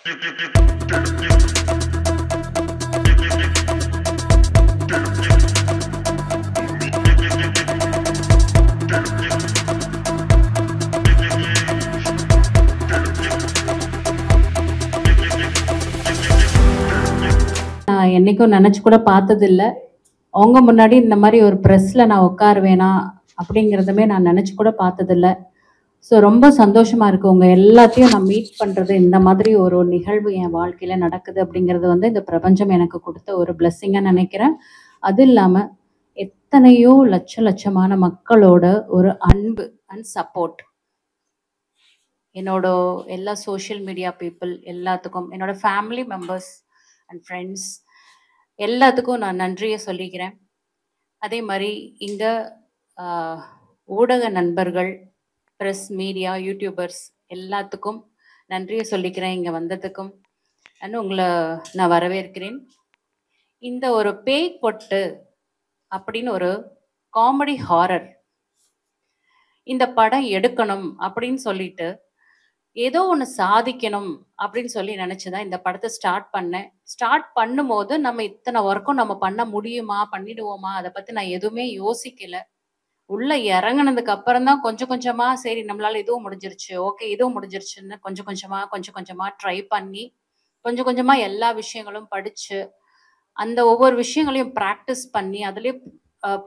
நான் என்னைக்கும் நினைச்சு கூட பார்த்ததில்ல. அவங்க முன்னாடி இந்த மாதிரி ஒரு ப்ரெஸ்ல நான் உட்காருவேனா அப்படிங்கிறதுமே நான் நினைச்சு கூட பார்த்ததில்ல. ஸோ ரொம்ப சந்தோஷமா இருக்கு. உங்க எல்லாத்தையும் நான் மீட் பண்றது, இந்த மாதிரி ஒரு நிகழ்வு என் வாழ்க்கையில நடக்குது அப்படிங்கிறது வந்து இந்த பிரபஞ்சம் எனக்கு கொடுத்த ஒரு பிளெஸ்ஸிங்கா நினைக்கிறேன். அது இல்லாம எத்தனையோ லட்சமான மக்களோட ஒரு அன்பு அண்ட் சப்போர்ட். என்னோட எல்லா சோஷியல் மீடியா பீப்புள் எல்லாத்துக்கும், என்னோட ஃபேமிலி மெம்பர்ஸ் அண்ட் ஃப்ரெண்ட்ஸ் எல்லாத்துக்கும் நான் நன்றியை சொல்லிக்கிறேன். அதே மாதிரி இங்க ஊடக நண்பர்கள், ப்ரெஸ், மீடியா, யூடியூபர்ஸ் எல்லாத்துக்கும் நன்றியை சொல்லிக்கிறேன் இங்க வந்ததுக்கும். உங்களை நான் வரவேற்கிறேன். இந்த ஒரு பேய் கொட்டு அப்படின்னு ஒரு காமெடி ஹாரர் இந்த படம் எடுக்கணும் அப்படின்னு சொல்லிட்டு ஏதோ ஒன்று சாதிக்கணும் அப்படின்னு சொல்லி நினைச்சுதான் இந்த படத்தை ஸ்டார்ட் பண்ணேன். ஸ்டார்ட் பண்ணும்போது நம்ம இத்தனை ஒர்க்கும் நம்ம பண்ண முடியுமா, பண்ணிடுவோமா, அதை பத்தி நான் எதுவுமே யோசிக்கல. உள்ள இறங்குனதுக்கு அப்புறம் தான் கொஞ்சம் கொஞ்சமா சரி நம்மளால இதுவும் முடிஞ்சிருச்சு, ஓகே இதுவும் முடிஞ்சிருச்சுன்னு கொஞ்சம் கொஞ்சமா ட்ரை பண்ணி கொஞ்சம் கொஞ்சமா எல்லா விஷயங்களும் படிச்சு அந்த ஒவ்வொரு விஷயங்களையும் ப்ராக்டிஸ் பண்ணி அதுலேயே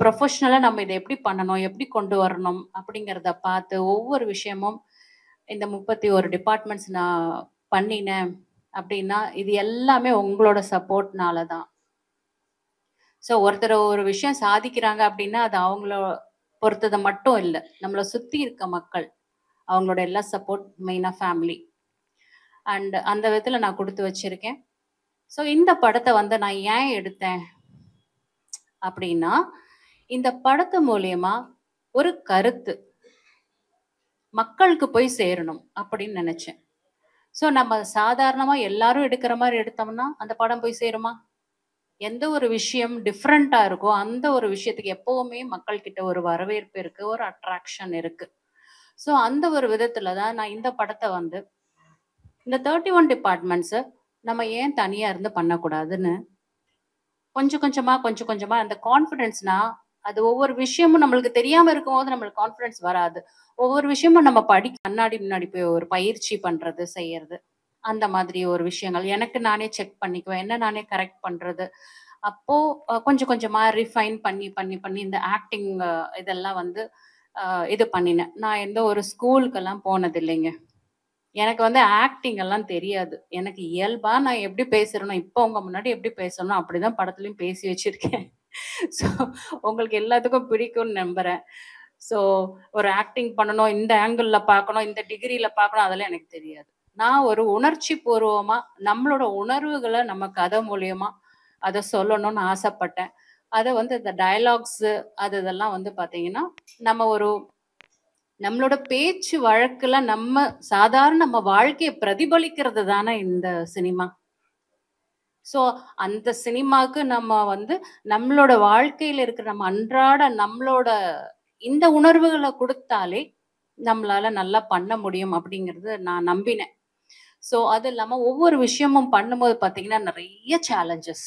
ப்ரொஃபஷ்னலா நம்ம இதை எப்படி பண்ணணும், எப்படி கொண்டு வரணும் அப்படிங்கிறத பார்த்து ஒவ்வொரு விஷயமும் இந்த 31 டிபார்ட்மெண்ட்ஸ் நான் பண்ணினேன் அப்படின்னா இது எல்லாமே உங்களோட சப்போர்ட்னால தான். ஸோ ஒருத்தர் ஒரு விஷயம் சாதிக்கிறாங்க அப்படின்னா அது அவங்கள பொறுத்தது மட்டும் இல்லை, நம்மளை சுற்றி இருக்க மக்கள் அவங்களோட எல்லா சப்போர்ட், மெயினாக ஃபேமிலி அண்ட் அந்த விதத்தில் நான் கொடுத்து வச்சிருக்கேன். ஸோ இந்த படத்தை வந்து நான் ஏன் எடுத்தேன் அப்படின்னா இந்த படத்து மூலியமா ஒரு கருத்து மக்களுக்கு போய் சேரணும் அப்படின்னு நினைச்சேன். ஸோ நம்ம சாதாரணமா எல்லாரும் எடுக்கிற மாதிரி எடுத்தோம்னா அந்த படம் போய் சேருமா? எந்த ஒரு விஷயம் டிஃப்ரெண்டா இருக்கோ அந்த ஒரு விஷயத்துக்கு எப்பவுமே மக்கள் கிட்ட ஒரு வரவேற்பு இருக்கு, ஒரு அட்ராக்ஷன் இருக்கு. ஸோ அந்த ஒரு விதத்துல தான் நான் இந்த படத்தை வந்து இந்த 31 டிபார்ட்மெண்ட்ஸை நம்ம ஏன் தனியா இருந்து பண்ணக்கூடாதுன்னு கொஞ்சம் கொஞ்சமா அந்த கான்ஃபிடென்ஸ்னா அது ஒவ்வொரு விஷயமும் நம்மளுக்கு தெரியாம இருக்கும்போது நம்மளுக்கு கான்ஃபிடன்ஸ் வராது. ஒவ்வொரு விஷயமும் நம்ம முன்னாடி போய் ஒரு பயிற்சி பண்றது, செய்யறது, அந்த மாதிரி ஒரு விஷயங்கள் எனக்கு நானே செக் பண்ணிக்குவேன், என்ன நானே கரெக்ட் பண்றது. அப்போ கொஞ்சம் கொஞ்சமா ரிஃபைன் பண்ணி இந்த ஆக்டிங் இதெல்லாம் வந்து இது பண்ணினேன். நான் எந்த ஒரு ஸ்கூலுக்கெல்லாம் போனது இல்லைங்க. எனக்கு வந்து ஆக்டிங் எல்லாம் தெரியாது. எனக்கு இயல்பா நான் எப்படி பேசுறேனோ, இப்போ உங்க முன்னாடி எப்படி பேசணும் அப்படிதான் படத்துலயும் பேசி வச்சிருக்கேன். ஸோ உங்களுக்கு எல்லாத்துக்கும் பிடிக்கும்னு நம்புறேன். ஸோ ஒரு ஆக்டிங் பண்ணணும், இந்த ஆங்கிள் பார்க்கணும், இந்த டிகிரியில பார்க்கணும், அதெல்லாம் எனக்கு தெரியாது. நான் ஒரு உணர்ச்சி பூர்வமா நம்மளோட உணர்வுகளை நம்ம கதை மூலியமா அதை சொல்லணும்னு ஆசைப்பட்டேன். அதை வந்து இந்த டயலாக்ஸ் இதெல்லாம் வந்து பார்த்தீங்கன்னா நம்ம ஒரு நம்மளோட பேச்சு வழக்குல நம்ம சாதாரண நம்ம வாழ்க்கையை பிரதிபலிக்கிறது தானே இந்த சினிமா. ஸோ அந்த சினிமாவுக்கு நம்ம வந்து நம்மளோட வாழ்க்கையில இருக்கிற நம்ம அன்றாட நம்மளோட இந்த உணர்வுகளை கொடுத்தாலே நம்மளால நல்லா பண்ண முடியும் அப்படிங்கிறது நான் நம்பினேன். ஸோ அது இல்லாம ஒவ்வொரு விஷயமும் பண்ணும்போது பார்த்தீங்கன்னா நிறைய சேலஞ்சஸ்,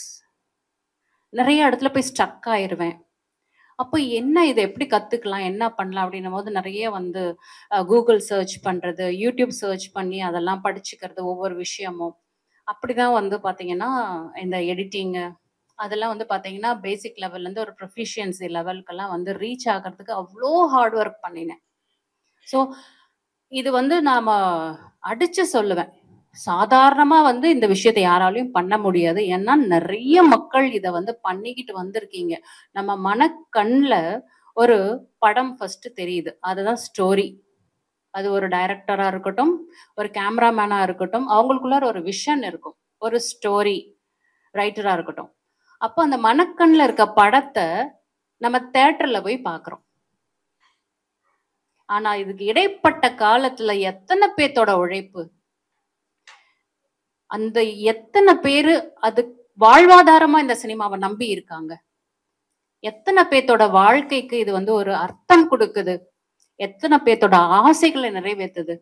நிறைய இடத்துல போய் ஸ்டக் ஆயிருவேன். அப்போ என்ன இதை எப்படி கத்துக்கலாம், என்ன பண்ணலாம் அப்படின்னும் போது நிறைய வந்து கூகுள் சர்ச் பண்றது, யூடியூப் சர்ச் பண்ணி அதெல்லாம் படிச்சுக்கிறது ஒவ்வொரு விஷயமும். அப்படிதான் வந்து பார்த்தீங்கன்னா இந்த எடிட்டிங்கு அதெல்லாம் வந்து பார்த்தீங்கன்னா பேசிக் லெவல்லேருந்து ஒரு ப்ரொஃபிஷியன்சி லெவலுக்கெல்லாம் வந்து ரீச் ஆகிறதுக்கு அவ்வளோ ஹார்ட் ஒர்க் பண்ணினேன். ஸோ இது வந்து நாம அடிச்சு சொல்லுவேன், சாதாரணமா வந்து இந்த விஷயத்தை யாராலையும் பண்ண முடியாது. ஏன்னா நிறைய மக்கள் இதை வந்து பண்ணிக்கிட்டு வந்திருக்கீங்க. நம்ம மனக்கண்ல ஒரு படம் ஃபர்ஸ்ட் தெரியுது, அதுதான் ஸ்டோரி. அது ஒரு டைரக்டரா இருக்கட்டும், ஒரு கேமராமேனா இருக்கட்டும், அவங்களுக்குள்ளார ஒரு விஷன் இருக்கும், ஒரு ஸ்டோரி ரைட்டரா இருக்கட்டும். அப்போ அந்த மனக்கண்ல இருக்க படத்தை நம்ம தியேட்டர்ல போய் பார்க்குறோம். ஆனா இதுக்கு இடைப்பட்ட காலத்துல எத்தனை பேத்தோட உழைப்பு, அந்த எத்தனை பேரு அது வாழ்வாதாரமா இந்த சினிமாவை நம்பி இருக்காங்க, எத்தனை பேத்தோட வாழ்க்கைக்கு இது வந்து ஒரு அர்த்தம் கொடுக்குது, எத்தனை பேத்தோட ஆசைகளை நிறைவேற்றுது,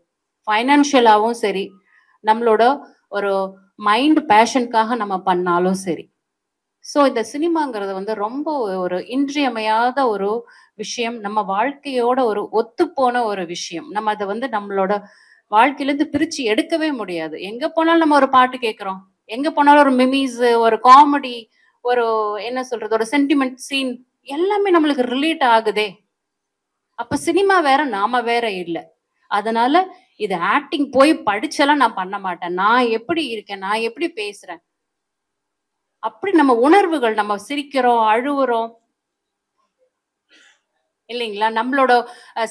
ஃபைனான்சியலாவும் சரி, நம்மளோட ஒரு மைண்ட் பேஷனுக்காக நம்ம பண்ணாலும் சரி. ஸோ இந்த சினிமாங்கிறது வந்து ரொம்ப ஒரு இன்றியமையாத ஒரு விஷயம். நம்ம வாழ்க்கையோட ஒரு ஒத்துப்போன ஒரு விஷயம். நம்ம அத வந்து நம்மளோட வாழ்க்கையிலேருந்து பிரிச்சு எடுக்கவே முடியாது. எங்க போனாலும் நம்ம ஒரு பாட்டு கேட்கிறோம். எங்க போனாலும் ஒரு மிமிஸ், ஒரு காமெடி, ஒரு என்ன சொல்றது? ஒரு சென்டிமென்ட் சீன் எல்லாமே நம்மளுக்கு ரிலேட் ஆகுதே! அப்ப சினிமா வேற, நாம வேற இல்ல. அதனால இது ஆக்டிங் போய் படிச்செல்லாம் நான் பண்ண மாட்டேன். நான் எப்படி இருக்கேன்? நான் எப்படி பேசுறேன்? அப்படி நம்ம உணர்வுகள் நம்ம சிரிக்கிறோம், அழுவுறோம் இல்லைங்களா? நம்மளோட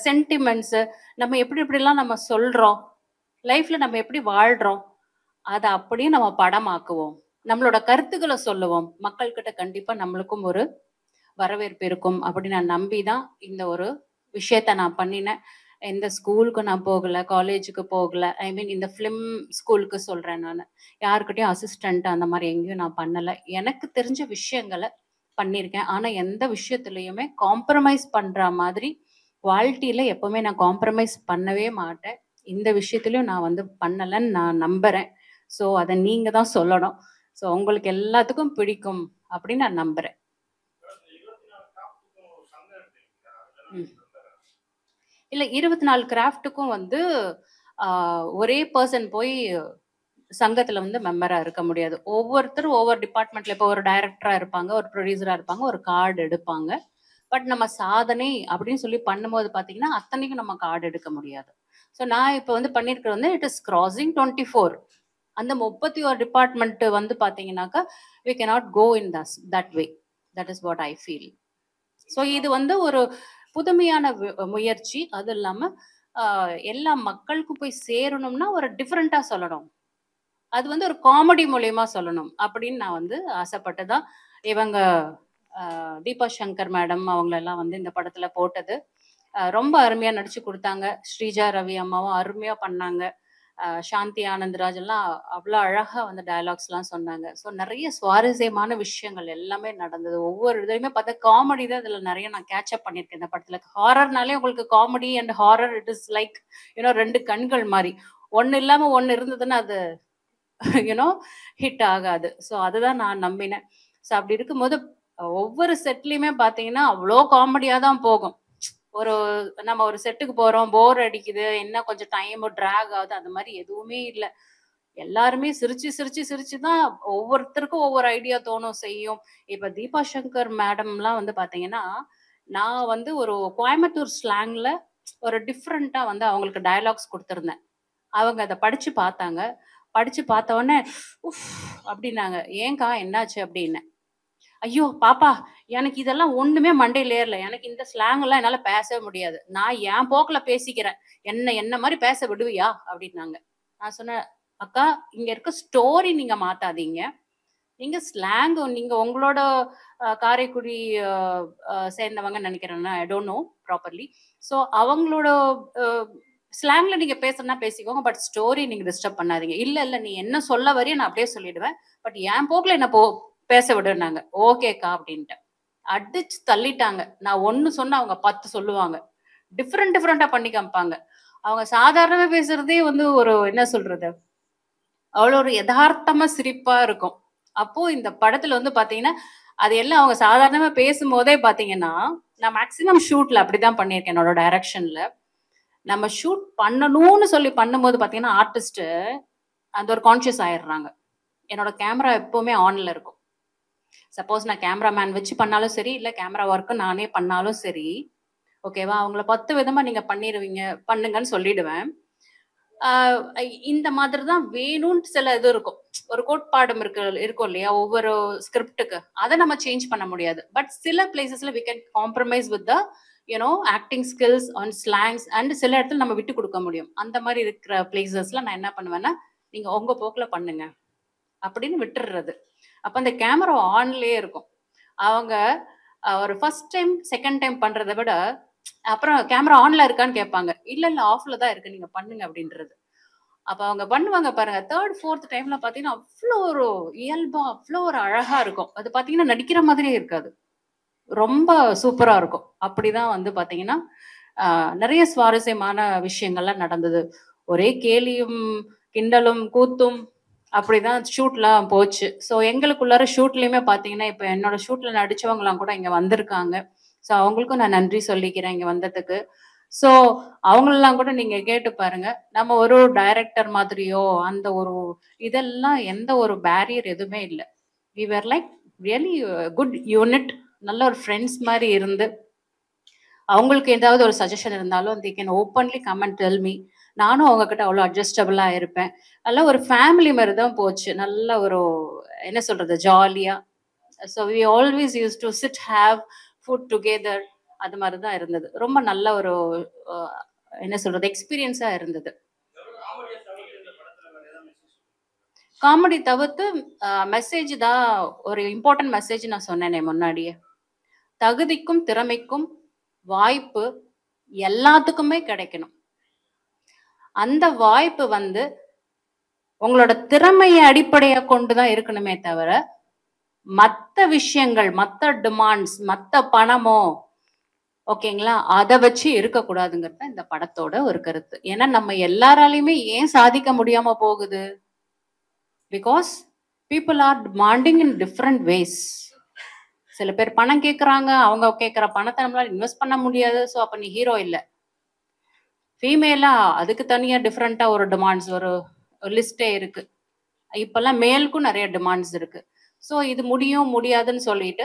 சென்டிமெண்ட்ஸ் நம்ம எப்படி எப்படிலாம் நம்ம சொல்றோம். லைஃப்ல நம்ம எப்படி வாழ்றோம். அத அப்படியே நம்ம படமாக்குவோம். நம்மளோட கருத்துக்கள சொல்லுவோம். மக்கள்கிட்ட கண்டிப்பா நம்மளுக்கும் ஒரு வரவேற்பு இருக்கும். அப்படி நான் நம்பி தான் இந்த ஒரு விஷயத்த நான் பண்ணினேன். எந்த ஸ்கூலுக்கு நான் போகல, காலேஜுக்கு போகல. ஐ மீன் இந்த ஃபிலிம் ஸ்கூலுக்கு சொல்றேன் நானு. யார்கிட்டயும் அசிஸ்டன்ட் அந்த மாரி எங்கேயும் நான் பண்ணல. எனக்கு தெரிஞ்ச விஷயங்கள பண்ணியிருக்கேன். ஆனா எந்த விஷயத்துலயுமே காம்ப்ரமைஸ் பண்ற மாதிரி குவாலிட்டில எப்பவுமே நான் காம்ப்ரமைஸ் பண்ணவே மாட்டேன். இந்த விஷயத்திலயும் நான் வந்து பண்ணலன்னு நான் நம்புறேன். ஸோ அத நீங்க தான் சொல்லணும். ஸோ உங்களுக்கு எல்லாத்துக்கும் பிடிக்கும் அப்படின்னு நான் நம்புறேன். ம். இல்ல 24 கிராஃப்ட்டுக்கும் வந்து ஒரே பெர்சன் போய் சங்கத்துல வந்து மெம்பரா இருக்க முடியாது. ஒவ்வொருத்தரும் ஒவ்வொரு டிபார்ட்மெண்ட்ல இப்போ ஒரு டைரக்டரா இருப்பாங்க, ஒரு ப்ரொடியூசரா இருப்பாங்க, ஒரு கார்டு எடுப்பாங்க. பட் நம்ம சாதனை அப்படின்னு சொல்லி பண்ணும்போது பார்த்தீங்கன்னா, அத்தனைக்கும் நம்ம கார்டு எடுக்க முடியாது. ஸோ நான் இப்ப வந்து பண்ணியிருக்கிறது வந்து இட் இஸ் கிராசிங் 24. அந்த 31 டிபார்ட்மெண்ட் வந்து பார்த்தீங்கன்னாக்கா, we cannot go in that way. That is what I feel. So இது வந்து ஒரு புதுமையான முயற்சி. அது இல்லாம எல்லா மக்களுக்கும் போய் சேரணும்னா ஒரு டிஃபரெண்ட்டா சொல்லணும். அது வந்து ஒரு காமெடி மூலியமா சொல்லணும். அப்படின்னு நான் வந்து ஆசைப்பட்டு தான் இவங்க தீபா சங்கர் மேடம் அவங்களெல்லாம் வந்து இந்த படத்துல போட்டது. ரொம்ப அருமையா நடிச்சு குடுத்தாங்க. ஸ்ரீஜா ரவி அம்மாவும் அருமையா பண்ணாங்க. சாந்தி ஆனந்த்ராஜ் எல்லாம் அவ்ளோ அழகா வந்து டயலாக்ஸ்லாம் சொன்னாங்க. ஸோ நெறைய சுவாரஸ்யமான விஷயங்கள் எல்லாமே நடந்தது. ஒவ்வொரு இதுலயுமே பார்த்தா காமெடி தான் இதுல நெறைய நான் கேட்ச் அப் பண்ணியிருக்கேன் இந்த படத்துல. ஹாரர்னாலே உங்களுக்கு comedy and horror it is like 2 கண்கள் மாரி. ஒண்ணு இல்லாம ஒண்ணு இருந்ததுன்னா அது யூனோ ஹிட் ஆகாது. ஸோ அதுதான் நான் நம்பினேன். ஸோ அப்படி இருக்கும்போது ஒவ்வொரு செட்லயுமே பார்த்தீங்கன்னா, அவ்ளோ காமெடியா தான் போகும். ஒரு நம்ம ஒரு செட்டுக்கு போறோம், போர் அடிக்குது, என்ன கொஞ்சம் டைம் டிராக் ஆகுது, அந்த மாரி எதுவுமே இல்ல. எல்லாருமே சிரிச்சு, சிரிச்சு, சிரிச்சு தான் ஒவ்வொருத்தருக்கும் ஒவ்வொரு ஐடியா தோணும், செய்யும். இப்ப தீபா சங்கர் மேடம்லாம் வந்து பார்த்தீங்கன்னா, நான் வந்து ஒரு கோயம்புத்தூர் ஸ்லாங்ல ஒரு டிஃபரெண்ட்டா வந்து அவங்களுக்கு டயலாக்ஸ் குடுத்திருந்தேன். அவங்க அத படிச்சு பார்த்தாங்க. படிச்சு பார்த்த உடனே, "உஃப்" அப்படின்னாங்க. "ஏன்க்கா என்னாச்சு?" அப்படின்னேன். "ஐயோ! பாப்பா, எனக்கு இதெல்லாம் ஒண்ணுமே மண்டையில ஏறல. எனக்கு இந்த ஸ்லாங்லாம் என்னால பேசவே முடியாது. நான் என் போக்குல பேசிக்கிறேன். என்ன என்ன மாரி பேச விடுவியா?" அப்படின்னாங்க. நான் சொன்னேன், "அக்கா, இங்க இருக்க ஸ்டோரி நீங்க மாத்தாதீங்க. நீங்க ஸ்லாங் நீங்க உங்களோட காரைக்குடி அ அ சேர்ந்தவங்கன்னு நெனைக்கிறேன். I don't know properly. So அவங்களோட அ ஸ்லாங்ல நீங்க பேசுறதுனா பேசிக்கோங்க. பட் ஸ்டோரி நீங்க டிஸ்டர்ப் பண்ணாதீங்க. இல்ல, இல்ல நீ என்ன சொல்ல வரியோ நான் அப்படியே சொல்லிடுவேன். பட் என் போக்குல என்ன பேச விடுன்னாங்க. ஓகேக்கா அப்படின்ட்டேன். அடிச்சு தள்ளிட்டாங்க. நான் 1 சொன்னா அவங்க 10 சொல்லுவாங்க. டிஃபரெண்ட்டா பண்ணி காமிப்பாங்க. அவங்க சாதாரணமா பேசுறதே வந்து ஒரு என்ன சொல்றது? அவ்வளோ ஒரு எதார்த்தமா சிரிப்பா இருக்கும். அப்போ இந்த படத்துல வந்து பாத்தீங்கன்னா, அது எல்லாம் அவங்க சாதாரணமா பேசும்போதே பாத்தீங்கன்னா, நான் மேக்ஸிமம் ஷூட்ல அப்படிதான் பண்ணியிருக்கேன் என்னோட டைரக்ஷன்ல. நம்ம ஷூட் பண்ணணும்னு சொல்லி பண்ணும்போது பாத்தீங்கன்னா, ஆர்டிஸ்ட்டு அந்த ஒரு கான்ஷியஸ் ஆயிடுறாங்க. என்னோட கேமரா எப்பவுமே ஆன்ல இருக்கும். சப்போஸ் நான் கேமராமேன் வச்சு பண்ணாலும் சரி, இல்ல கேமரா ஒர்க் நானே பண்ணாலும் சரி, ஓகேவா? அவங்கள 10 விதமா நீங்க பண்ணிருவீங்க பண்ணுங்கன்னு சொல்லிடுவேன். ஆ இந்த மாதிரி தான் வேணும்னு சில இது இருக்கும். ஒரு கோட்பாடும் இருக்கும் இல்லையா? ஒவ்வொரு ஸ்கிரிப்ட்டுக்கு. அத நம்ம சேஞ்ச் பண்ண முடியாது. பட் சில பிளேஸஸ்ல we can compromise with the acting skills on slangs and சில இடத்துல நம்ம விட்டு குடுக்க முடியும். அந்த மாரி இருக்கிற பிளேஸஸ்ல நான் என்ன பண்ணுவேன்னா, நீங்க உங்க போக்குல பண்ணுங்க. அப்படின்னு விட்டுர்றது. அப்ப அந்த கேமரா ஆன்லயே இருக்கும். அவங்க ஒரு ஃபர்ஸ்ட் டைம், செகண்ட் டைம் பண்றத விட, அப்புறம் கேமரா ஆன்ல இருக்கான்னு கேட்பாங்க. இல்ல, இல்ல ஆஃப்ல தான் இருக்கு. நீங்க பண்ணுங்க அப்படின்றது. அப்ப அவங்க பண்ணுவாங்க பாருங்க. 3, 4த் டைம்ல பார்த்தீங்கன்னா, அவ்ளோ ஒரு இயல்பா, அவ்ளோ ஒரு அழகா இருக்கும். அது பார்த்தீங்கன்னா, நடிக்கிற மாதிரியே இருக்காது. ரொம்ப சூப்பரா இருக்கும். அப்படிதான் வந்து பார்த்தீங்கன்னா, அ நெறைய சுவாரஸ்யமான விஷயங்கள்லாம் நடந்தது. ஒரே கேலியும், கிண்டலும், கூத்தும் அப்படிதான் ஷூட்லாம் போச்சு. ஸோ எங்களுக்குள்ளார ஷூட்லயுமே பார்த்தீங்கன்னா, இப்ப என்னோட ஷூட்ல நடிச்சவங்கலாம் கூட இங்க வந்திருக்காங்க. ஸோ அவங்களுக்கும் நான் நன்றி சொல்லிக்கிறேன் இங்க வந்ததுக்கு. ஸோ அவங்களலாம் கூட நீங்க கேட்டு பாருங்க. நம்ம ஒரு டைரக்டர் மாதிரியோ, அந்த ஒரு இதெல்லாம் எந்த ஒரு பேரியர் எதுவுமே இல்ல. We were like really good unit. நல்ல ஒரு ஃப்ரெண்ட்ஸ் மாரி இருந்து, அவங்களுக்கு ஏதாவது ஒரு சஜஷன் இருந்தாலும் they can openly come and tell me. நானும் அவங்க கிட்ட அவ்வளோ அட்ஜஸ்டபிளா இருப்பேன். நல்ல ஒரு ஃபேமிலி மாரி தான் போச்சு. நல்ல ஒரு என்ன சொல்றது ஜாலியா. So we always use to sit have food together. அது மாரி தான் இருந்தது. ரொம்ப நல்ல ஒரு அ என்ன சொல்றது எக்ஸ்பீரியன்ஸா இருந்தது. காமெடி தவிர்த்து மெசேஜ் தான் ஒரு இம்பார்ட்டன்ட் மெசேஜ் நான் சொன்னேனே முன்னாடியே. தகுதிக்கும், திறமைக்கும் வாய்ப்பு எல்லாத்துக்குமே கிடைக்கணும். அந்த வாய்ப்பு வந்து உங்களோட திறமைய அடிப்படையா கொண்டு தான் இருக்கணுமே தவிர, மத்த விஷயங்கள், மத்த டிமாண்ட்ஸ், மத்த பணமோ ஓகேங்களா? அத வச்சு இருக்கக்கூடாதுங்கிறது தான் இந்த படத்தோட ஒரு கருத்து. ஏன்னா நம்ம எல்லாராலயுமே ஏன் சாதிக்க முடியாம போகுது? Because people are demanding in different ways. சில பேர் பணம் கேட்குறாங்க. அவங்க கேட்குற பணத்த நம்மளால இன்வெஸ்ட் பண்ண முடியாது. ஸோ அப்ப நீ ஹீரோ இல்ல. ஃபீமேலா அதுக்கு தனியா டிஃபரெண்ட்டா ஒரு டிமாண்ட்ஸ் ஒரு லிஸ்ட்டே இருக்கு. இப்பல்லாம் மேலுக்கும் நெறைய டிமாண்ட்ஸ் இருக்கு. ஸோ இது முடியும், முடியாதுன்னு சொல்லிட்டு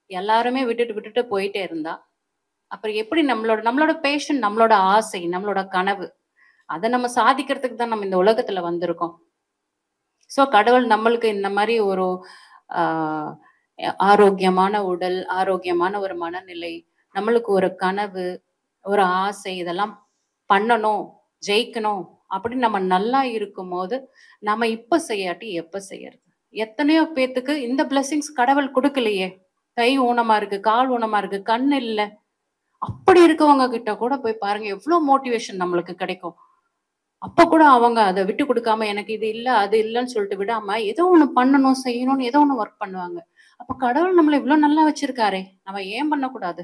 எல்லாருமே விட்டுட்டு விட்டுட்டு போயிட்டே இருந்தா, அப்புறம் எப்படி நம்மளோட நம்மளோட பேஷன், நம்மளோட ஆசை, நம்மளோட கனவு, அத நம்ம சாதிக்கிறதுக்கு தான் நம்ம இந்த உலகத்துல வந்திருக்கோம். ஸோ கடவுள் நம்மளுக்கு இந்த மாரி ஒரு ஆ ஆரோக்கியமான உடல், ஆரோக்கியமான ஒரு மனநிலை, நம்மளுக்கு ஒரு கனவு, ஒரு ஆசை இதெல்லாம் பண்ணணும், ஜெயிக்கணும் அப்படின்னு நம்ம நல்லா இருக்கும்போது, நம்ம இப்ப செய்யாட்டி எப்ப செய்யறது? எத்தனையோ பேத்துக்கு இந்த பிளெஸிங்ஸ் கடவுள் குடுக்கலையே! கை ஊனமா இருக்கு, கால் ஊனமா இருக்கு, கண் இல்ல. அப்படி இருக்கவங்க கிட்ட கூட போய் பாருங்க, எவ்ளோ மோட்டிவேஷன் நம்மளுக்கு கிடைக்கும். அப்ப கூட அவங்க அத விட்டு குடுக்காம, எனக்கு இது இல்ல, அது இல்லன்னு சொல்லிட்டு விடாம, ஏதோ ஒண்ணு பண்ணணும், செய்யணும்னு ஏதோ ஒண்ணு ஒர்க் பண்ணுவாங்க. அப்ப கடவுள் நம்மள இவ்ளோ நல்லா வச்சிருக்காரே! நம்ம ஏன் பண்ணக்கூடாது?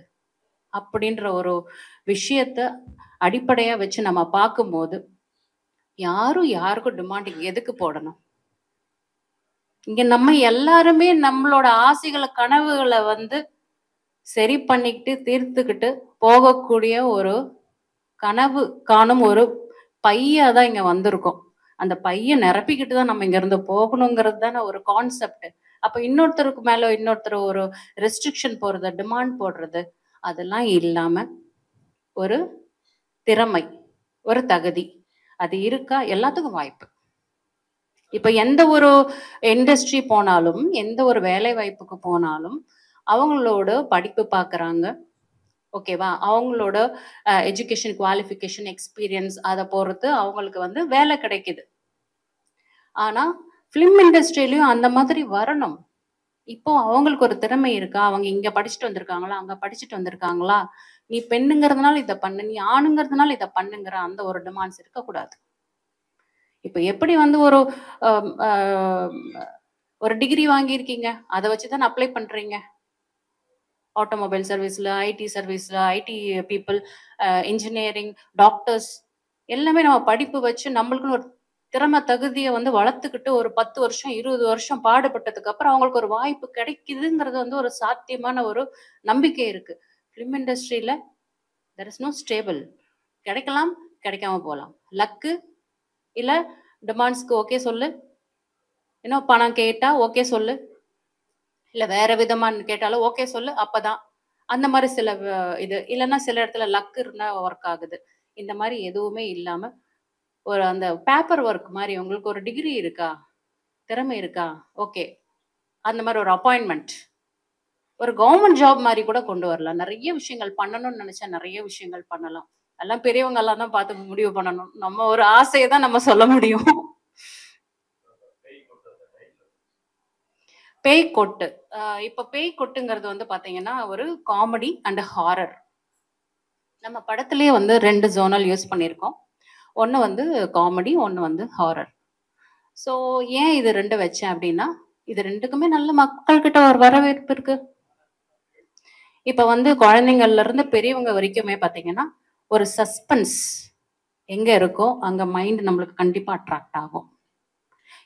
அப்படின்ற ஒரு விஷயத்த அடிப்படையா வச்சு நம்ம பார்க்கும்போது, யாரும் யாருக்கும் டிமாண்டிங் எதுக்கு போடணும்? இங்க நம்ம எல்லாருமே நம்மளோட ஆசைகள, கனவுகள வந்து சரி பண்ணிக்கிட்டு, தீர்த்துக்கிட்டு போகக்கூடிய ஒரு கனவு காணும் ஒரு பையா தான் இங்க வந்திருக்கோம். அந்த பைய நிரப்பிக்கிட்டு தான் நம்ம இங்கருந்து போகணுங்கிறது தானே ஒரு கான்செப்ட். அப்ப இன்னொருத்தருக்கு மேல இன்னொருத்தர் ஒரு ரெஸ்ட்ரிக்ஷன் போடுறது, டிமாண்ட் போடுறது, அதெல்லாம் இல்லாம ஒரு திறமை, ஒரு தகுதி. அது இருக்கா? எல்லாத்துக்கும் வாய்ப்பு. இப்ப எந்த ஒரு இண்டஸ்ட்ரி போனாலும், எந்த ஒரு வேலை வாய்ப்புக்கு போனாலும், அவங்களோட படிப்பு பார்க்குறாங்க. ஓகேவா? அவங்களோட எஜுகேஷன் குவாலிஃபிகேஷன், எக்ஸ்பீரியன்ஸ் அத பொறுத்து அவங்களுக்கு வந்து வேலை கிடைக்குது. ஆனா, ஃபிலிம் இண்டஸ்ட்ரியிலயும் அந்த மாதிரி வரணும். இப்போ அவங்களுக்கு ஒரு திறமை இருக்கா? அவங்க இங்க படிச்சுட்டு வந்திருக்காங்களா? அங்க படிச்சுட்டு வந்திருக்காங்களா? நீ பெண்ணுங்கிறதுனால இத பண்ணு. நீ ஆணுங்கிறதுனால இத பண்ணுங்கிற அந்த ஒரு டிமாண்ட்ஸ் இருக்கக்கூடாது. இப்ப எப்படி வந்து ஒரு அம் அ ஒரு டிகிரி வாங்கியிருக்கீங்க. அத வச்சு தானே அப்ளை பண்றீங்க. ஆட்டோமொபைல் சர்வீஸ்ல, ஐடி சர்வீஸ்ல, ஐடி பீப்பிள், இன்ஜினியரிங், டாக்டர்ஸ் எல்லாமே நம்ம படிப்பு வச்சு நம்மளுக்குன்னு ஒரு திறமை தகுதிய வந்து வளர்த்துக்கிட்டு ஒரு 10 வருஷம், 20 வருஷம் பாடுபட்டதுக்கு அப்புறம் அவங்களுக்கு ஒரு வாய்ப்பு கிடைக்குதுங்கிறது வந்து ஒரு சாத்தியமான ஒரு நம்பிக்கை இருக்கு. ஃபிலிம் இண்டஸ்ட்ரியில தேர் இஸ் நோ ஸ்டேபிள். கிடைக்கலாம், கிடைக்காம போலாம். லக்கு இல்ல டிமாண்ட்ஸ்க்கு ஓகே சொல்லு. இன்னும் பணம் கேட்டா ஓகே சொல்லு. இல்ல வேற விதமான்னு கேட்டாலும் ஓகே சொல்லு. அப்பதான். அந்த மாரி சில இது. இல்லன்னா சில இடத்துல லக் இருந்தா ஒர்க் ஆகுது. இந்த மாரி எதுவுமே இல்லாம, ஒரு அந்த பேப்பர் ஒர்க் மாரி உங்களுக்கு ஒரு டிகிரி இருக்கா? திறமை இருக்கா? ஓகே. அந்த மாரி ஒரு அப்பாயின்ட்மென்ட். ஒரு கவர்ன்மென்ட் ஜாப் மாரி கூட கொண்டு வரலாம். நெறைய விஷயங்கள் பண்ணணும்னு நெனச்சா நெறைய விஷயங்கள் பண்ணலாம். எல்லாம் பெரியவங்கலாம் தான் பார்த்து முடிவு பண்ணணும். நம்ம ஒரு ஆசைய தான் நம்ம சொல்ல முடியும். பேய் கொட்டு. இப்ப பேய் கொட்டுங்கிறது வந்து பார்த்தீங்கன்னா, ஒரு காமெடி அண்ட் ஹாரர். நம்ம படத்திலேயே வந்து 2 ஜோனல் யூஸ் பண்ணியிருக்கோம். ஒண்ணு வந்து காமெடி, ஒண்ணு வந்து ஹாரர். ஸோ ஏன் இது 2 வச்சேன் அப்டின்னா, இது 2க்குமே நல்ல மக்கள்கிட்ட ஒரு வரவேற்பு இருக்கு. இப்ப வந்து குழந்தைங்கள்ல இருந்து பெரியவங்க வரைக்குமே பார்த்தீங்கன்னா, ஒரு சஸ்பென்ஸ் எங்க இருக்கோ, அங்க மைண்ட் நம்மளுக்கு கண்டிப்பா அட்ராக்ட் ஆகும்.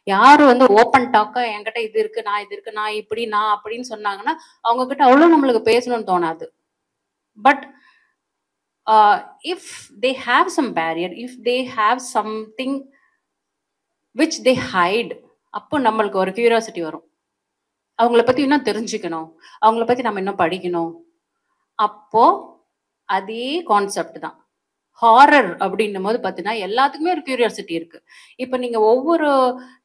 யாரு வந்து ஓப்பன் டாக்கா என்கிட்ட இது இருக்கு, நான் இது இருக்கு, நான் இப்படி, நான் அப்படின்னு சொன்னாங்கன்னா அவங்க கிட்ட அவ்வளவு நம்மளுக்கு பேசணும்னு தோணாது. But if they have some barrier, if they have something which they hide, அப்போ நம்மளுக்கு ஒரு கியூரியாசிட்டி வரும். அவங்கள பத்தி இன்னும் தெரிஞ்சுக்கணும், அவங்கள பத்தி நம்ம இன்னும் படிக்கணும். அப்போ அதே கான்செப்ட் தான் ஹாரர் அப்படின்னும் போது பார்த்தீங்கன்னா எல்லாத்துக்குமே ஒரு கியூரியாசிட்டி இருக்கு. இப்போ நீங்க ஒவ்வொரு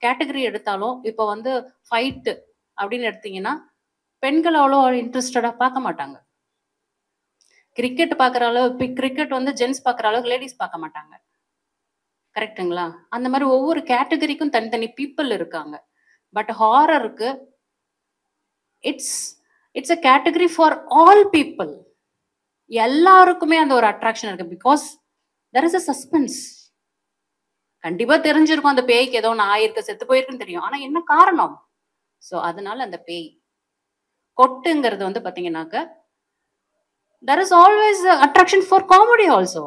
கேட்டகரி எடுத்தாலும் இப்போ வந்து ஃபைட்டு அப்படின்னு எடுத்தீங்கன்னா பெண்கள் அவ்வளோ இன்ட்ரெஸ்டடா பார்க்க மாட்டாங்க. கிரிக்கெட் பார்க்குற அளவு, கிரிக்கெட் வந்து ஜென்ஸ் பார்க்குற அளவுக்கு லேடிஸ் பார்க்க மாட்டாங்க. கரெக்டுங்களா? அந்த மாதிரி ஒவ்வொரு கேட்டகரிக்கும் தனித்தனி பீப்புள் இருக்காங்க. பட் ஹாரருக்கு it's it's a category for all people. எல்லாருக்குமே அந்த ஒரு அட்ராக்ஷன் இருக்கு. Because there is a suspense. கண்டிப்பா தெரிஞ்சிருக்கும் அந்த பேய்க்கு ஏதோ ஒன்று ஆயிருக்கு, செத்து போயிருக்குன்னு தெரியும். ஆனா என்ன காரணம்? ஸோ அதனால அந்த பேய் கொட்டுங்கிறது வந்து பாத்தீங்கன்னாக்க there is always a attraction for comedy also.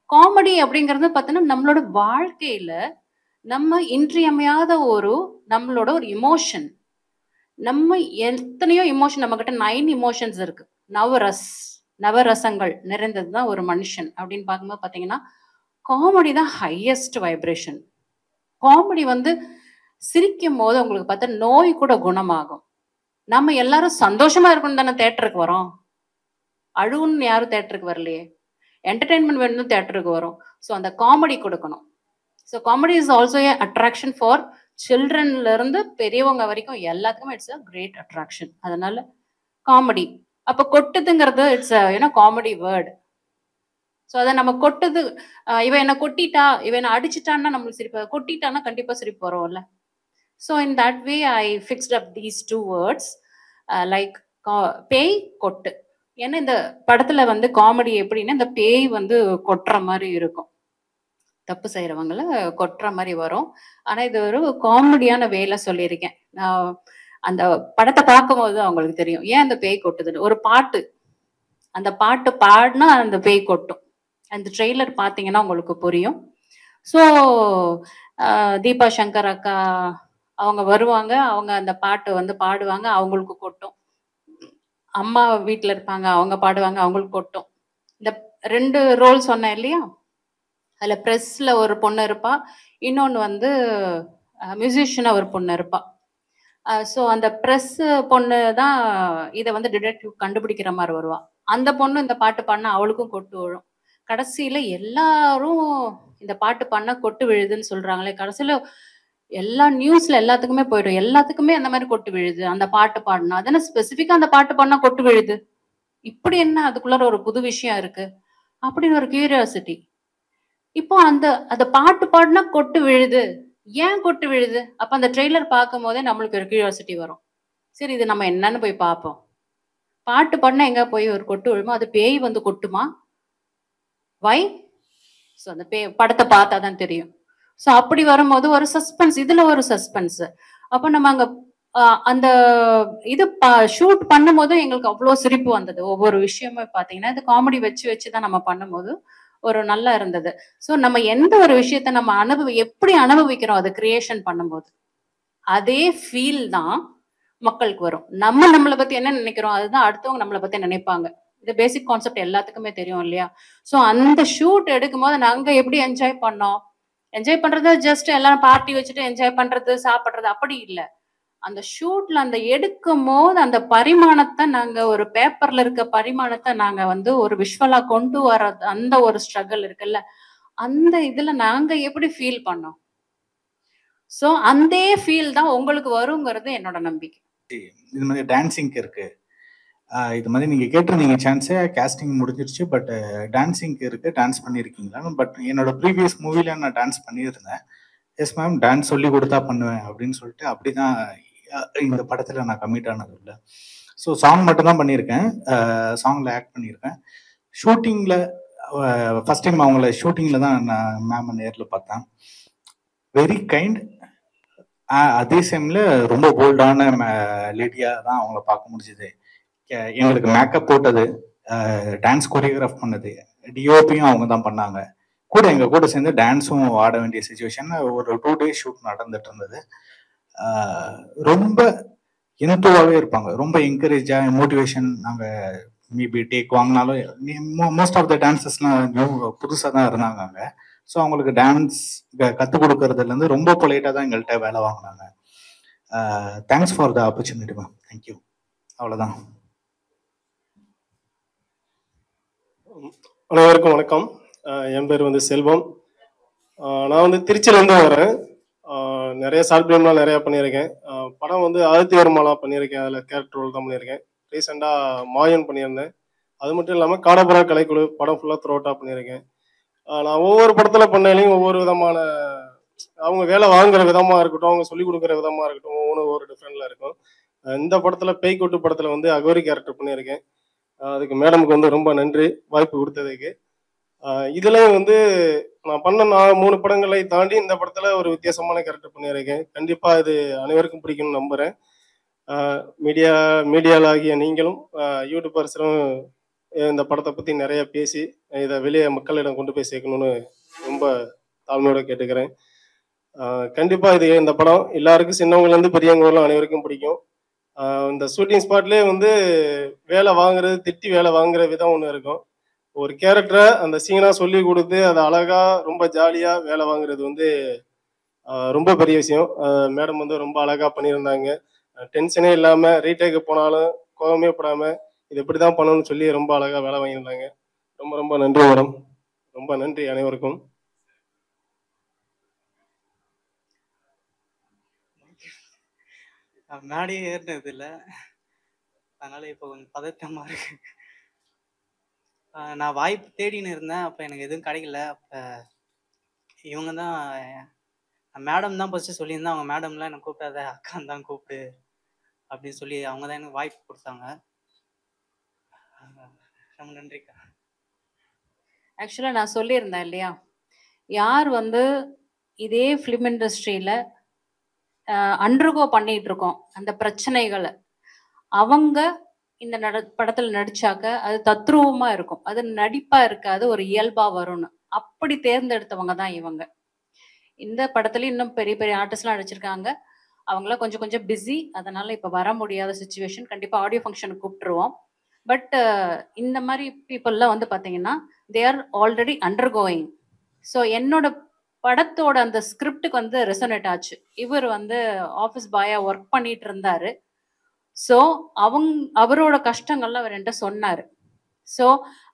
Comedy அப்படிங்கிறது பார்த்தீங்கன்னா நம்மளோட வாழ்க்கையில நம்ம இன்றியமையாத நம்மளோட ஒரு இமோஷன். நம்ம எத்தனையோ இமோஷன், நம்ம கிட்ட 9 இமோஷன்ஸ் இருக்கு. நவரசங்கள் நிறைந்ததுதான் ஒரு மனுஷன் அப்படின்னு பார்க்கும்போது பார்த்தீங்கன்னா காமெடி தான் ஹையஸ்ட் வைப்ரேஷன். காமெடி வந்து சிரிக்கும் போது உங்களுக்கு பார்த்தா நோய் கூட குணமாகும். நம்ம எல்லாரும் சந்தோஷமா இருக்கணும் தானே தேட்டருக்கு வரோம். அழுவுன்னு யாரும் தேட்டருக்கு வரலையே. என்டர்டெயின்மெண்ட் வேணும் தேட்டருக்கு வரும். ஸோ அந்த காமெடி கொடுக்கணும். So comedy is also a attraction for சில்ட்ரன்ல இருந்து பெரியவங்க வரைக்கும் எல்லாத்துக்குமே இட்ஸ் அ கிரேட் அட்ராக்ஷன். அதனால காமெடி. அப்போ கொட்டுதுங்கிறது இட்ஸ் காமெடி வேர்டு. ஸோ அதை நம்ம கொட்டுது, இவன் என்ன கொட்டிட்டா, இவன் என்ன அடிச்சிட்டான்னா நம்மளுக்கு சிரிப்பு, கொட்டிட்டான்னா கண்டிப்பா சிரிப்பு வரும்ல. So in that way I fixed up these 2 words like பேய், கொட்டு. ஏன்னா இந்த படத்துல வந்து காமெடி எப்படின்னா இந்த பேய் வந்து கொட்டுற மாதிரி இருக்கும், தப்பு செய்யறவங்கள கொட்டுற மாதிரி வரும். ஆனா இது ஒரு காமெடியான வேலை சொல்லியிருக்கேன். அந்த படத்தை பார்க்கும்போது அவங்களுக்கு தெரியும் ஏன் அந்த பேய் கொட்டுதுன்னு. ஒரு பாட்டு, அந்த பாட்டு பாடினா அந்த பேய் கொட்டும். அந்த ட்ரெய்லர் பார்த்தீங்கன்னா உங்களுக்கு புரியும். ஸோ தீபா சங்கர் அக்கா அவங்க வருவாங்க, அவங்க அந்த பாட்டு வந்து பாடுவாங்க, அவங்களுக்கு கொட்டும். அம்மா வீட்டில் இருப்பாங்க, அவங்க பாடுவாங்க, அவங்களுக்கு கொட்டும். இந்த 2 ரோல் சொன்னேன் இல்லையா, அதில் ப்ரெஸ்ஸில் ஒரு பொண்ணு இருப்பா, இன்னொன்று வந்து மியூசிஷியனாக ஒரு பொண்ணு இருப்பா. ஸோ அந்த ப்ரெஸ் பொண்ணு தான் இதை வந்து டிடெக்டிவ் கண்டுபிடிக்கிற மாதிரி வருவா. அந்த பொண்ணு இந்த பாட்டு பாடினா அவளுக்கும் கொட்டு விழும். கடைசியில எல்லாரும் இந்த பாட்டு பாடினா கொட்டு விழுதுன்னு சொல்றாங்களே, கடைசியில எல்லா நியூஸ்ல எல்லாத்துக்குமே போயிடும், எல்லாத்துக்குமே அந்த மாதிரி கொட்டு விழுது அந்த பாட்டு பாடினா. அதனால ஸ்பெசிஃபிக்கா அந்த பாட்டு பாடினா கொட்டு விழுது, இப்படி என்ன அதுக்குள்ள ஒரு புது விஷயம் இருக்கு அப்படின்னு ஒரு கியூரியாசிட்டி. இப்போ அந்த பாட்டு பாடினா கொட்டு விழுது, ஏன் கொட்டு விழுது? அப்ப அந்த ட்ரெய்லர் பார்க்கும் போதே நம்மளுக்கு ஒரு கியூரியாசிட்டி வரும். சரி இது நம்ம என்னன்னு போய் பார்ப்போம். பாட்டு பாடினா எங்க போய் ஒரு கொட்டு விழுமோ, அது பேய் வந்து கொட்டுமா? வை? ஸோ அந்த படத்தை பார்த்தா தான் தெரியும். ஸோ அப்படி வரும்போது ஒரு சஸ்பென்ஸ், இதுல ஒரு சஸ்பென்ஸ். அப்போ நம்ம அங்க அந்த இது ஷூட் பண்ணும்போது எங்களுக்கு அவ்வளோ சிரிப்பு வந்தது. ஒவ்வொரு விஷயமே பார்த்தீங்கன்னா இது காமெடி வச்சு வச்சு தான் நம்ம பண்ணும்போது ஒரு நல்லா இருந்தது. ஸோ நம்ம எந்த ஒரு விஷயத்த நம்ம எப்படி அனுபவிக்கிறோம் அதை கிரியேஷன் பண்ணும்போது அதே ஃபீல் தான் மக்களுக்கு வரும். நம்மளை பத்தி என்ன நினைக்கிறோம் அதுதான் அடுத்தவங்க நம்மளை பத்தி நினைப்பாங்க. இது பேசிக் கான்செப்ட் எல்லாத்துக்குமே தெரியும் இல்லையா? ஸோ அந்த ஷூட் எடுக்கும்போது நாங்க எப்படி என்ஜாய் பண்ணோம், என்ஜாய் பண்றது ஜஸ்ட் எல்லாரும் பார்ட்டி வச்சுட்டு என்ஜாய் பண்றது, சாப்பிட்றது அப்படி இல்லை. அந்த ஷூட்ல அந்த எடுக்கும் போது அந்த பரிமாணத்தை நாங்க ஒரு பேப்பர்ல இருக்க பரிமாணத்தை நாங்க வந்து ஒரு விஷுவலா கொண்டு வர அந்த ஒரு ஸ்ட்ரகிள் இருக்குல்ல, அந்த இதுல நாங்க எப்படி ஃபீல் பண்ணோம். ஸோ அந்த ஃபீல் தான் உங்களுக்கு வருங்கிறது என்னோட நம்பிக்கை. இது மாதிரி டான்சிங்க்கு இருக்கு, இது மாதிரி நீங்க கேட்டிருந்தீங்க சான்ஸே, கேஸ்டிங் முடிஞ்சிருச்சு, பட் டான்சிங்க்கு இருக்கு, டான்ஸ் பண்ணியிருக்கீங்களா? பட் என்னோட ப்ரீவியஸ் மூவில நான் டான்ஸ் பண்ணியிருந்தேன். எஸ் மேம், டான்ஸ் சொல்லி கொடுத்தா பண்ணுவேன் அப்படின்னு சொல்லிட்டு அப்படிதான் இந்த படத்துல நான் கமிட் ஆனது இல்லை. ஸோ சாங் மட்டும் தான் பண்ணியிருக்கேன், சாங்ல ஆக்ட் பண்ணியிருக்கேன். ஷூட்டிங்ல ஃபர்ஸ்ட் டைம் அவங்கள ஷூட்டிங்ல தான் நான் மேம் நேரில் பார்த்தேன். வெரி கைண்ட், அதே டைம்ல ரொம்ப போல்டான லேடியா தான் அவங்கள பார்க்க முடிஞ்சது. எங்களுக்கு மேக்கப் போட்டது, டான்ஸ் கொரியோகிராஃப் பண்ணது, டிஓபியும் அவங்க தான் பண்ணாங்க. கூட எங்க கூட சேர்ந்து டான்ஸும் ஆட வேண்டிய சுச்சுவேஷன். ஒரு 2 டேஸ் ஷூட் நடந்துட்டு இருந்தது. ரொம்ப இன்ட்ரோவாவே இருப்பாங்க. ரொம்ப என்கரேஜா மோட்டிவேஷன் நாங்க மேபி டேக் வாங்கினாலும் மோஸ்ட் ஆஃப் த டான்சர்ஸ்லாம் புதுசா தான் இருந்தாங்க அங்க. ஸோ அவங்களுக்கு டான்ஸ் கற்றுக் கொடுக்கறதுல இருந்து ரொம்ப பொலைட்டா தான் எங்கள்கிட்ட வேலை வாங்கினாங்க. Thanks for the opportunity ma'am. Thank you. அவ்வளோதான். அனைவருக்கும் வணக்கம். என் பேர் வந்து செல்வம். நான் வந்து திருச்சியிலேருந்து வரேன். நிறைய ஷார்ட் ஃபிலிம்லாம் நிறையா பண்ணியிருக்கேன். படம் வந்து ஆதித்ய வர்மாலாம் பண்ணியிருக்கேன். அதில் கேரக்டர் ரோல் தான் பண்ணியிருக்கேன். ரீசெண்டாக மாயன் பண்ணியிருந்தேன். அது மட்டும் இல்லாமல் காடபுரா கலைக்குழு படம் ஃபுல்லாக த்ரூ அவுட்டாக பண்ணியிருக்கேன். நான் ஒவ்வொரு படத்தில் பண்ணலையும் ஒவ்வொரு விதமான அவங்க வேலை வாங்குற விதமாக இருக்கட்டும், அவங்க சொல்லிக் கொடுக்குற விதமாக இருக்கட்டும், ஒவ்வொரு டிஃப்ரெண்டில் இருக்கும். இந்த படத்தில் பேய்கொட்டு படத்தில் வந்து அகோரி கேரக்டர் பண்ணியிருக்கேன். அதுக்கு மேடமுக்கு வந்து ரொம்ப நன்றி வாய்ப்பு கொடுத்ததுக்கு. இதுலயும் வந்து நான் பண்ண 3 படங்களை தாண்டி இந்த படத்துல ஒரு வித்தியாசமான கேரக்டர் பண்ணியிருக்கேன். கண்டிப்பா இது அனைவருக்கும் பிடிக்கும்னு நம்புறேன். மீடியாலாகிய நீங்களும் யூடியூபர்ஸரும் இந்த படத்தை பத்தி நிறைய பேசி இதை வெளியே மக்களிடம் கொண்டு போய் சேர்க்கணும்னு ரொம்ப தாழ்மையோட கேட்டுக்கிறேன். கண்டிப்பா இந்த படம் எல்லாருக்கும் சின்னவங்கல இருந்து பெரியவங்களும் அனைவருக்கும் பிடிக்கும். இந்த ஷூட்டிங் ஸ்பாட்லேயே வந்து வேலை வாங்குறது, திட்டி வேலை வாங்குற விதம் ஒன்று இருக்கும். ஒரு கேரக்டரை அந்த சீனா சொல்லி கொடுத்து அதை அழகா ரொம்ப ஜாலியா வேலை வாங்குறது வந்து ரொம்ப பெரிய விஷயம். மேடம் வந்து ரொம்ப அழகா பண்ணியிருந்தாங்க. டென்ஷனே இல்லாம ரீடேக்கு போனாலும் கோபமே படாம இது இப்படிதான் பண்ணணும்னு சொல்லி ரொம்ப அழகா வேலை வாங்கியிருந்தாங்க. ரொம்ப ரொம்ப நன்றி மேடம். ரொம்ப நன்றி அனைவருக்கும். மேடையே ஏறினது இல்லை, அதனால இப்போ கொஞ்சம் பதட்டமா இருக்கு. நான் வாய்ப்பு தேடின்னு இருந்தேன், அப்போ எனக்கு எதுவும் கிடைக்கல. அப்போ இவங்க தான் மேடம் தான் ஃபஸ்ட்டு சொல்லியிருந்தேன். அவங்க மேடம்லாம் எனக்கு கூப்பிடாத, அக்கான்னு தான் கூப்பிடு அப்படின்னு சொல்லி அவங்க தான் எனக்கு வாய்ப்பு கொடுத்தாங்க. ரொம்ப நன்றிக்கா. ஆக்சுவலாக நான் சொல்லியிருந்தேன் இல்லையா, யார் வந்து இதே ஃபிலிம் இண்டஸ்ட்ரியில் அண்டர்கோ பண்ணிட்டு இருக்கோம் அந்த பிரச்சனைகளை, அவங்க இந்த படத்தில் நடிச்சாக்க அது தத்ரூபமா இருக்கும், அது நடிப்பா இருக்காது, ஒரு இயல்பா வரும்னு அப்படி தேர்ந்தெடுத்தவங்க தான் இவங்க. இந்த படத்துல இன்னும் பெரிய பெரிய ஆர்டிஸ்ட்லாம் நடிச்சிருக்காங்க. அவங்களாம் கொஞ்சம் கொஞ்சம் பிஸி, அதனால இப்போ வர முடியாத சுச்சுவேஷன். கண்டிப்பாக ஆடியோ ஃபங்க்ஷனுக்கு கூப்பிட்டுருவோம். பட் இந்த மாதிரி பீப்புளெலாம் வந்து பார்த்தீங்கன்னா they are already undergoing. So என்னோட படத்தோட அந்த ஸ்கிரிப்டுக்கு வந்து ரெசனேட் ஆச்சு. இவர் வந்து ஆஃபீஸ் பாயாக ஒர்க் பண்ணிட்டு இருந்தாரு. ஸோ அவரோட கஷ்டங்கள்லாம் அவர் என்கிட்ட சொன்னார். ஸோ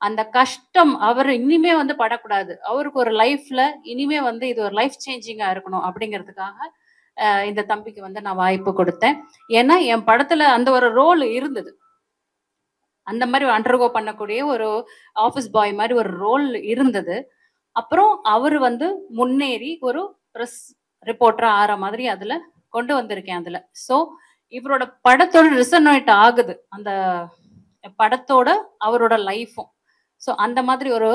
அந்த கஷ்டம் அவர் இனிமே வந்து படக்கூடாது, அவருக்கு ஒரு லைஃப்ல இனிமே வந்து இது ஒரு லைஃப் சேஞ்சிங்காக இருக்கணும் அப்படிங்கிறதுக்காக இந்த தம்பிக்கு வந்து நான் வாய்ப்பு கொடுத்தேன். ஏன்னா என் படத்துல அந்த ஒரு ரோல் இருந்தது, அந்த மாதிரி அண்டர்கோ பண்ணக்கூடிய ஒரு ஆஃபீஸ் பாய் மாதிரி ஒரு ரோல் இருந்தது. அப்புறம் அவர் வந்து முன்னேறி ஒரு ப்ரெஸ் ரிப்போர்ட்டரா ஆற மாதிரி அதுல கொண்டு வந்திருக்கேன் அதுல. ஸோ இவரோட படத்தோட ரிசனேட் ஆகுது அந்த படத்தோட அவரோட லைஃப்பும். ஸோ அந்த மாதிரி ஒரு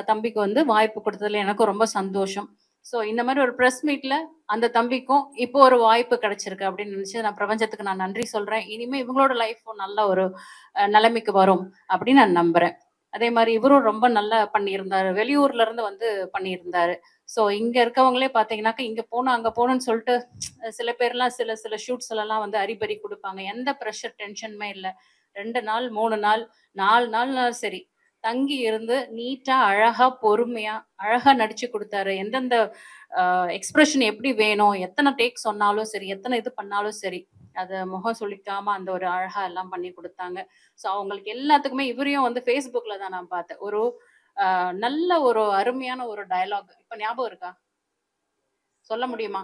தம்பிக்கு வந்து வாய்ப்பு கொடுத்ததுல எனக்கும் ரொம்ப சந்தோஷம். ஸோ இந்த மாதிரி ஒரு ப்ரெஸ் மீட்ல அந்த தம்பிக்கும் இப்போ ஒரு வாய்ப்பு கிடைச்சிருக்கு அப்படின்னு நினைச்சு நான் பிரபஞ்சத்துக்கு நான் நன்றி சொல்றேன். இனிமே இவங்களோட லைஃப்பும் நல்ல ஒரு நிலைமைக்கு வரும் அப்படின்னு நான் நம்புறேன். அதே மாதிரி இவரும் ரொம்ப நல்லா பண்ணியிருந்தாரு, வெளியூர்ல இருந்து வந்து பண்ணியிருந்தாரு. ஸோ இங்க இருக்கவங்களே பார்த்தீங்கன்னாக்கா இங்க போகணும் அங்கே போகணும்னு சொல்லிட்டு சில பேர்லாம் சில ஷூட்ஸ் எல்லாம் வந்து அரிபறி கொடுப்பாங்க. எந்த ப்ரெஷர் டென்ஷனுமே இல்லை. 2 நாள் 3 நாள் 4 நாள்னாலும் சரி தங்கி இருந்து நீட்டா அழகா பொறுமையா அழகா நடிச்சு கொடுத்தாரு. எந்தெந்த எக்ஸ்பிரஷன் எப்படி வேணும், எத்தனை டேக் சொன்னாலும் சரி, எத்தனை இது பண்ணாலும் சரி, அதை முகம் சொல்லிக்காம அந்த ஒரு அழகா எல்லாம் பண்ணி கொடுத்தாங்க. ஸோ அவங்களுக்கு எல்லாத்துக்குமே இவரையும் வந்து ஃபேஸ்புக்ல தான் நான் பார்த்தேன். ஒரு நல்ல ஒரு அருமையான ஒரு டயலாக் இப்ப ஞாபகம் இருக்கா, சொல்ல முடியுமா?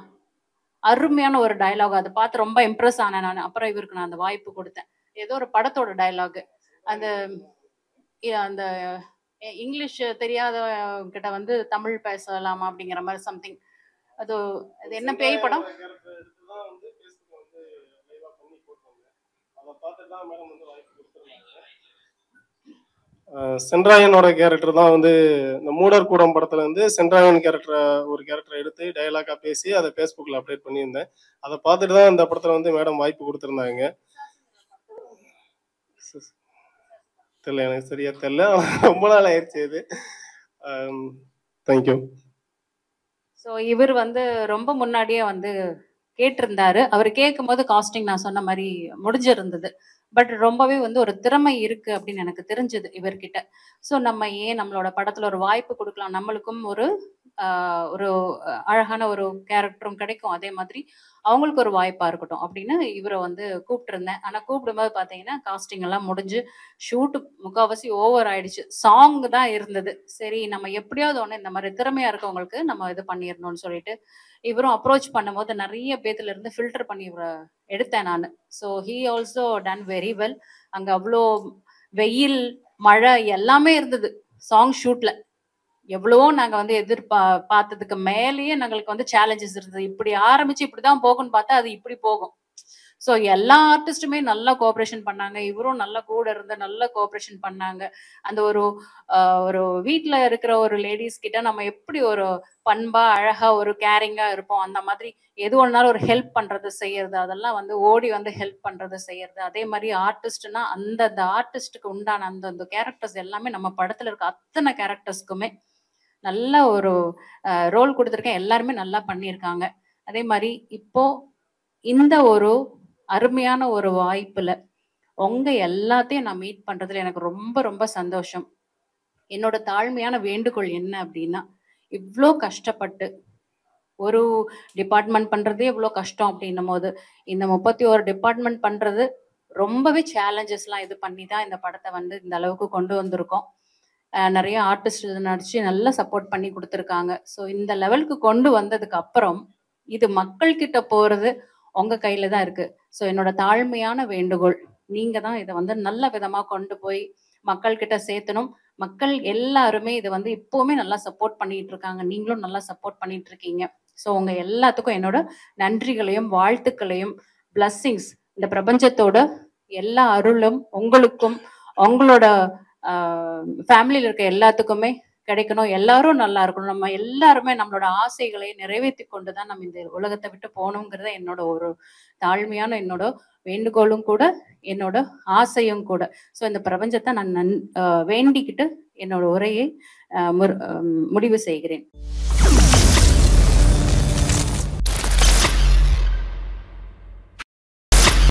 அருமையான ஒரு டயலாக், அதை பார்த்து ரொம்ப இம்ப்ரெஸ் ஆனேன் நான். அப்புறம் இவருக்கு நான் அந்த வாய்ப்பு கொடுத்தேன். ஏதோ ஒரு படத்தோட டயலாக், அந்த அந்த இங்கிலீஷ் தெரியாத கிட்ட வந்து தமிழ் பேசலாமா அப்படிங்கிற மாதிரி சம்திங். அது என்ன பேய் படம்? சென்ட்ராயனோட கேரக்டர் தான் வந்து இந்த மூடர் கூடம் படத்துல வந்து சென்ட்ராயன் ஒரு கேரக்டர் எடுத்து டயலாக்கா பேசி அதை ஃபேஸ்புக்கில் அப்டேட் பண்ணியிருந்தேன். அதை பார்த்துட்டு தான் இந்த படத்துல வந்து மேடம் வாய்ப்பு கொடுத்துருந்தாங்க. தெரியல, எனக்கு சரியா தெரியல, ரொம்ப நாள் ஆயிடுச்சு இது. தேங்க்யூ. ஸோ இவர் வந்து ரொம்ப முன்னாடியே வந்து கேட்டிருந்தாரு. அவர் கேட்கும்போது காஸ்டிங் நான் சொன்ன மாரி முடிஞ்சிருந்தது. பட் ரொம்பவே வந்து ஒரு திறமை இருக்கு அப்படின்னு எனக்கு தெரிஞ்சது இவர்கிட்ட. ஸோ நம்ம ஏன் நம்மளோட படத்துல ஒரு வாய்ப்பு குடுக்கலாம். நம்மளுக்கும் ஒரு ஒரு அழகான ஒரு கேரக்டரும் கிடைக்கும். அதே மாதிரி அவங்களுக்கு ஒரு வாய்ப்பா இருக்கட்டும் அப்படின்னு இவர வந்து கூப்பிட்டுருந்தேன். ஆனா கூப்பிடும்போது பார்த்தீங்கன்னா, காஸ்டிங் எல்லாம் முடிஞ்சு ஷூட் முக்காவாசி ஓவர் ஆயிடுச்சு. சாங் தான் இருந்தது. சரி நம்ம எப்படியாவது ஒண்ணு இந்த மாரி திறமையா இருக்கவங்களுக்கு நம்ம இது பண்ணிரணும்னு சொல்லிட்டு, இவரும் அப்ரோச் பண்ணும்போது நெறைய பேத்துல இருந்து ஃபில்டர் பண்ணி இவர எடுத்தேன் நானு. So he also done very well. அங்க அவ்ளோ வெயில், மழை எல்லாமே இருந்தது சாங் ஷூட்ல. எவ்வளவோ நாங்க வந்து பார்த்ததுக்கு மேலேயே எங்களுக்கு வந்து சேலஞ்சஸ் இருந்தது. இப்படி ஆரம்பிச்சு இப்படிதான் போகும்ன்னு பார்த்தா, அது இப்படி போகும். ஸோ எல்லா ஆர்டிஸ்ட்டுமே நல்லா கோஆப்பரேஷன் பண்ணாங்க. இவரும் நல்லா கூட இருந்து நல்லா கோஆப்பரேஷன் பண்ணாங்க. அந்த ஒரு ஒரு வீட்ல இருக்கிற ஒரு லேடீஸ் கிட்ட நம்ம எப்படி ஒரு பண்பா, அழகா, ஒரு கேரிங்கா இருப்போம். அந்த மாதிரி எது ஒண்ணுனாலும் ஒரு ஹெல்ப் பண்றது, செய்யறது, அதெல்லாம் வந்து ஓடி வந்து ஹெல்ப் பண்றது, செய்யறது. அதே மாரி ஆர்டிஸ்ட்னா அந்தந்த ஆர்டிஸ்ட்டுக்கு உண்டான அந்தந்த கேரக்டர்ஸ் எல்லாமே நம்ம படத்துல இருக்க அத்தன கேரக்டர்ஸ்க்குமே நல்ல ஒரு ரோல் குடுத்துருக்கேன். எல்லாருமே நல்லா பண்ணியிருக்காங்க. அதே மாரி இப்போ இந்த ஒரு அருமையான ஒரு வாய்ப்புல உங்க எல்லாத்தையும் நான் மீட் பண்றதுல எனக்கு ரொம்ப ரொம்ப சந்தோஷம். என்னோட தாழ்மையான வேண்டுகோள் என்ன அப்படின்னா, இவ்ளோ கஷ்டப்பட்டு ஒரு டிபார்ட்மெண்ட் பண்றதே இவ்ளோ கஷ்டம் அப்படின்னும்போது, இந்த 31 டிபார்ட்மெண்ட் பண்றது ரொம்பவே சேலஞ்சஸ்லாம் இது பண்ணி தான் இந்த படத்த வந்து இந்த அளவுக்கு கொண்டு வந்திருக்கோம். நெறைய ஆர்டிஸ்ட் நடிச்சு நல்லா சப்போர்ட் பண்ணி குடுத்துருக்காங்க. ஸோ இந்த லெவலுக்கு கொண்டு வந்ததுக்கு அப்புறம், இது மக்கள் கிட்ட போறது உங்க கையில தான் இருக்கு. ஸோ என்னோட தாழ்மையான வேண்டுகோள், நீங்க தான் இத வந்து நல்ல விதமா கொண்டு போய் மக்கள் கிட்ட சேர்த்தணும். மக்கள் எல்லாருமே இத வந்து இப்பவுமே நல்லா சப்போர்ட் பண்ணிட்டு இருக்காங்க. நீங்களும் நல்லா சப்போர்ட் பண்ணிட்டு இருக்கீங்க. ஸோ உங்க எல்லாத்துக்கும் என்னோட நன்றிகளையும், வாழ்த்துக்களையும், பிளஸ்ஸிங்ஸ் இந்த பிரபஞ்சத்தோட எல்லா அருளும் உங்களுக்கும், உங்களோட ஃபேமிலில இருக்க எல்லாத்துக்குமே கிடைக்கணும். எல்லாரும் நல்லா இருக்கணும். நம்ம எல்லாருமே நம்மளோட ஆசைகளை நிறைவேத்திக் கொண்டு தான் நம்ம இந்த உலகத்த விட்டு போகணுங்கிறது என்னோட ஒரு தாழ்மையான என்னோட வேண்டுகோளும் கூட, என்னோட ஆசையும் கூட. ஸோ இந்த பிரபஞ்சத்த நான் வேண்டிக்கிட்டு என்னோட உரையை முடிவு செய்கிறேன்.